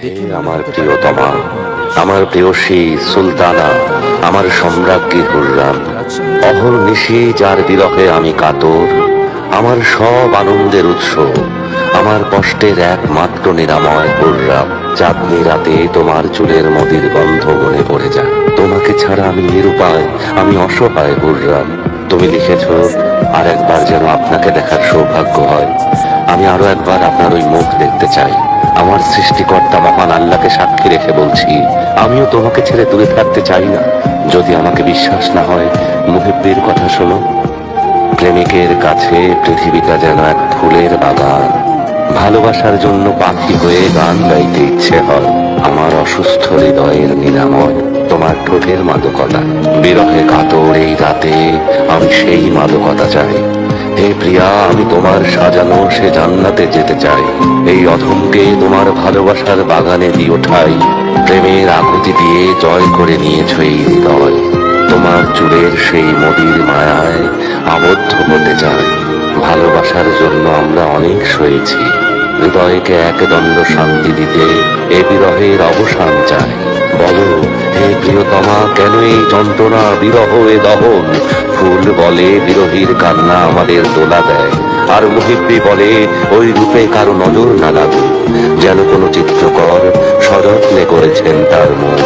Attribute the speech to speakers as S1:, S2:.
S1: আমার প্রিয়তমা, আমার প্রেয়সী সুলতানা, আমার সম্রাজ্ঞী হুররাম, অহর্নিশি যার বিরহে আমি কাতর, আমার সব আনন্দের উৎস, আমার কষ্টের একমাত্র নিরাময় হুররাম। চাঁদনি রাতে তোমার চুলের মদির গন্ধ মনে পড়ে যায়। তোমাকে ছাড়া আমি নিরুপায়, আমি অসহায় হুররাম। তুমি লিখেছ, আর একবার যেন আপনাকে দেখার সৌভাগ্য হয়। আমি আরো একবার আপনার ওই মুখ দেখতে চাই। আমার সৃষ্টিকর্তা মহান আল্লাহকে সাক্ষী রেখে বলছি, আমিও তোমাকে ছেড়ে দূরে থাকতে চাই না। যদি আমাকে বিশ্বাস না হয়, মুহিব্বির কথা শোনো। প্রেমিকের কাছে পৃথিবীটা যেন এক ফুলের বাগান। ভালোবাসার জন্য পাখি হয়ে গান গাইতে ইচ্ছে হয়। আমার অসুস্থ হৃদয়ের নিরাময় তোমার ঠোঁটের মাদকতা। বিরহে কাতর এই রাতে আমি সেই মাদকতা চাই। হে প্রিয়া, আমি তোমার সাজানো সে জান্নাতে যেতে চাই। এই অধমকে তোমার ভালোবাসার বাগানে দিও ঠাই। প্রেমের আকুতি দিয়ে জয় করে নিয়েছ এই হৃদয়। তোমার চুলের সেই মদির মায়ায় আবদ্ধ হতে চাই। ভালোবাসার জন্য আমরা অনেক সয়েছি। হৃদয়কে এক দণ্ড শান্তি দিতে এ বিরহের অবসান চাই। বলো হে প্রিয়তমা, কেন এই যন্ত্রণা, বিরহ এ দহন? ফুল বলে বিরহীর কান্না আমাদের দোলা দেয়, আর মুহিব্বি বলে ওই রূপে কারো নজর না লাগুক, যেন কোনো চিত্রকর সযত্নে করেছেন তার মুখ।